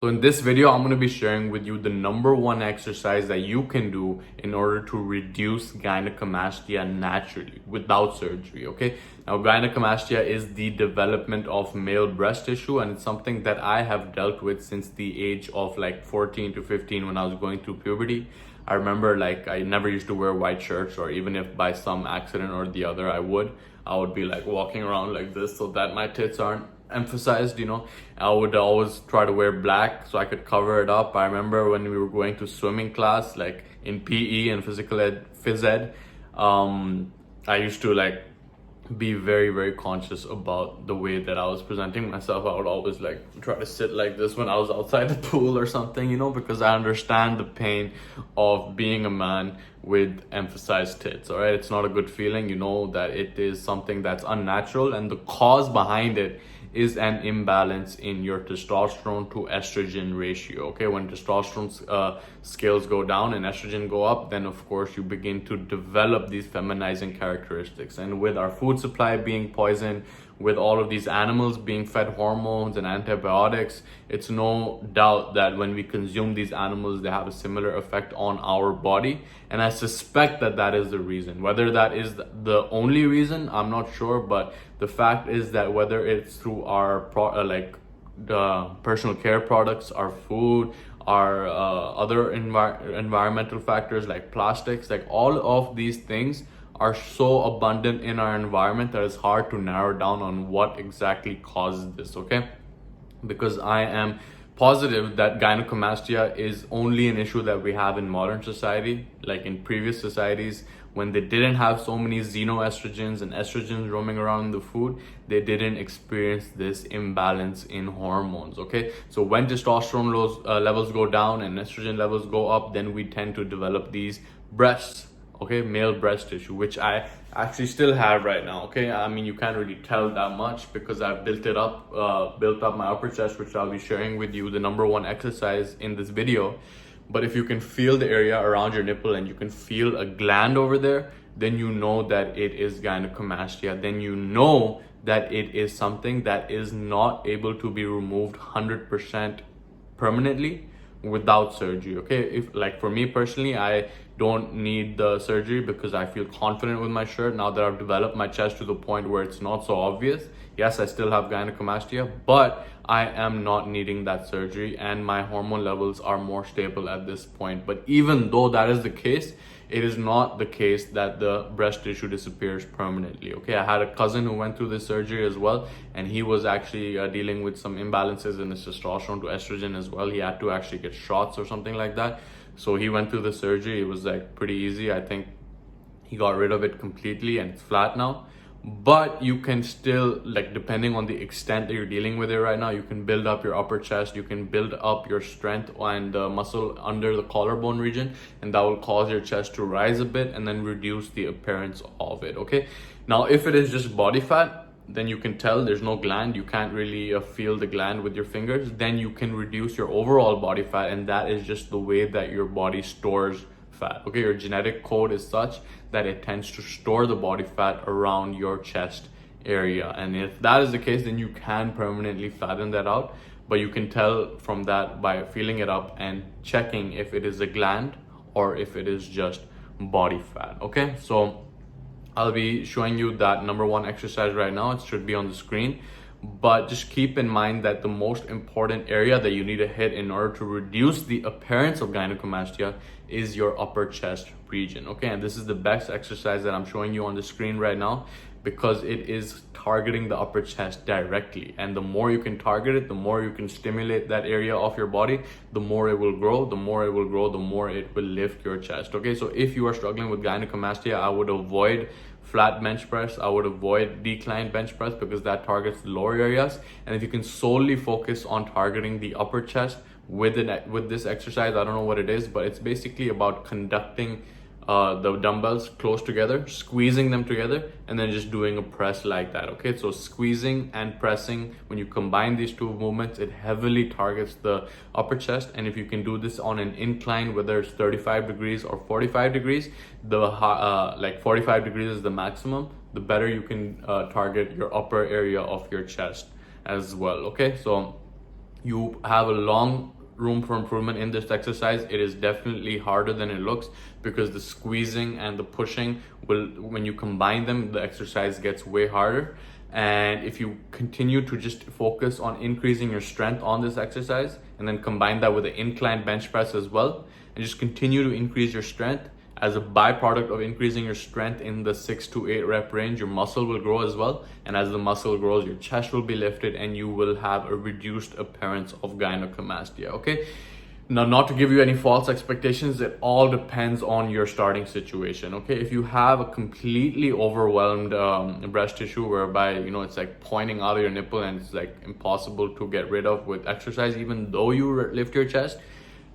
So in this video, I'm going to be sharing with you the number one exercise that you can do in order to reduce gynecomastia naturally without surgery. Okay. Now, gynecomastia is the development of male breast tissue, and it's something that I have dealt with since the age of like 14 to 15 when I was going through puberty. I remember like I never used to wear white shirts, or even if by some accident or the other I would be like walking around like this so that my tits aren't emphasized. I would always try to wear black so I could cover it up. I remember when we were going to swimming class, like in PE and phys ed, I used to like be very, very conscious about the way that I was presenting myself. I would always like try to sit like this when I was outside the pool or something, because I understand the pain of being a man with emphasized tits. All right, it's not a good feeling. You know that it is something that's unnatural, and the cause behind it is an imbalance in your testosterone to estrogen ratio. Okay, when testosterone scales go down and estrogen go up, then of course you begin to develop these feminizing characteristics. And with our food supply being poisoned, with all of these animals being fed hormones and antibiotics, it's no doubt that when we consume these animals, they have a similar effect on our body. And I suspect that that is the reason. Whether that is the only reason, I'm not sure. But the fact is that whether it's through our the personal care products, our food, our other environmental factors like plastics, like all of these things are so abundant in our environment that it's hard to narrow down on what exactly causes this. Okay, because I am positive that gynecomastia is only an issue that we have in modern society. Like in previous societies, when they didn't have so many xenoestrogens and estrogens roaming around in the food, they didn't experience this imbalance in hormones. Okay, so when testosterone levels go down and estrogen levels go up, then we tend to develop these breasts, okay, male breast tissue, which I actually still have right now. Okay, I mean, you can't really tell that much because I've built up my upper chest, which I'll be sharing with you the number one exercise in this video. But if you can feel the area around your nipple and you can feel a gland over there, then you know that it is gynecomastia. Then you know that it is something that is not able to be removed 100% permanently without surgery. Okay, if like for me personally, I don't need the surgery because I feel confident with my shirt now that I've developed my chest to the point where it's not so obvious. Yes, I still have gynecomastia, but I am not needing that surgery, and my hormone levels are more stable at this point. But even though that is the case, it is not the case that the breast tissue disappears permanently. Okay, I had a cousin who went through this surgery as well, and he was actually dealing with some imbalances in his testosterone to estrogen as well. He had to actually get shots or something like that. So he went through the surgery. It was like pretty easy. I think he got rid of it completely and it's flat now. But you can still, like, depending on the extent that you're dealing with it right now, you can build up your upper chest, you can build up your strength and muscle under the collarbone region, and that will cause your chest to rise a bit and then reduce the appearance of it. Okay, now if it is just body fat, then you can tell there's no gland, you can't really feel the gland with your fingers, then you can reduce your overall body fat, and that is just the way that your body stores fat. Okay, your genetic code is such that it tends to store the body fat around your chest area, and if that is the case, then you can permanently flatten that out. But you can tell from that by feeling it up and checking if it is a gland or if it is just body fat. Okay, so I'll be showing you that number one exercise right now. It should be on the screen. But just keep in mind that the most important area that you need to hit in order to reduce the appearance of gynecomastia is your upper chest region. Okay, and this is the best exercise that I'm showing you on the screen right now because it is targeting the upper chest directly. And the more you can target it, the more you can stimulate that area of your body, the more it will grow, the more it will grow, the more it will lift your chest. Okay, so if you are struggling with gynecomastia, I would avoid flat bench press. I would avoid decline bench press because that targets the lower areas. And if you can solely focus on targeting the upper chest with this exercise, I don't know what it is, but it's basically about conducting the dumbbells close together, squeezing them together, and then just doing a press like that. Okay, so squeezing and pressing, when you combine these two movements, it heavily targets the upper chest. And if you can do this on an incline, whether it's 35 degrees or 45 degrees, like 45 degrees is the maximum, the better you can target your upper area of your chest as well. Okay, so You have a long room for improvement in this exercise. It is definitely harder than it looks, because the squeezing and the pushing will, when you combine them, the exercise gets way harder. And if you continue to just focus on increasing your strength on this exercise, and then combine that with an incline bench press as well, and just continue to increase your strength, as a byproduct of increasing your strength in the 6 to 8 rep range, your muscle will grow as well. And as the muscle grows, your chest will be lifted and you will have a reduced appearance of gynecomastia. Okay, now, not to give you any false expectations, it all depends on your starting situation. Okay, if you have a completely overwhelmed breast tissue, whereby it's like pointing out of your nipple and it's like impossible to get rid of with exercise, even though you lift your chest,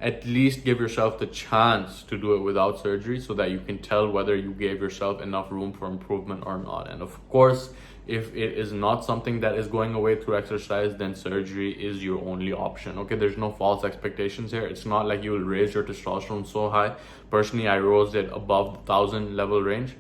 at least give yourself the chance to do it without surgery, so that you can tell whether you gave yourself enough room for improvement or not. And of course, if it is not something that is going away through exercise, then surgery is your only option. Okay, there's no false expectations here. It's not like you will raise your testosterone so high. Personally, I rose it above the 1,000 level range,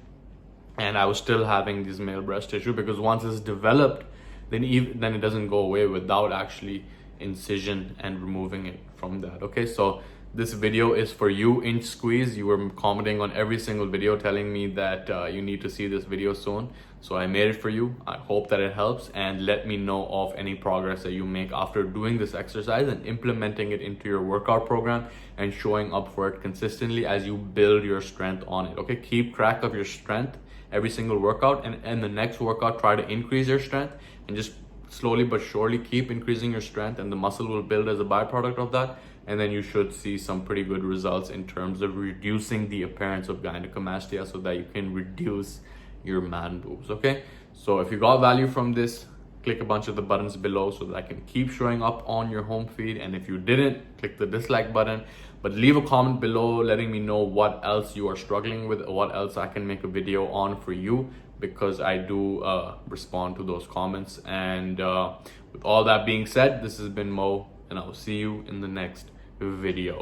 and I was still having this male breast tissue, because once it's developed, then it doesn't go away without actually incision and removing it from that. Okay, so this video is for you, Inch Squeeze. You were commenting on every single video telling me that you need to see this video soon, so I made it for you. I hope that it helps, and let me know of any progress that you make after doing this exercise and implementing it into your workout program and showing up for it consistently as you build your strength on it. Okay, keep track of your strength every single workout, and the next workout try to increase your strength, and just slowly but surely keep increasing your strength, and the muscle will build as a byproduct of that. And then you should see some pretty good results in terms of reducing the appearance of gynecomastia, so that you can reduce your man boobs. Okay, so if you got value from this, click a bunch of the buttons below so that I can keep showing up on your home feed. And if you didn't, click the dislike button, but leave a comment below letting me know what else you are struggling with, what else I can make a video on for you, because I do respond to those comments. And with all that being said, this has been Mo, and I will see you in the next video.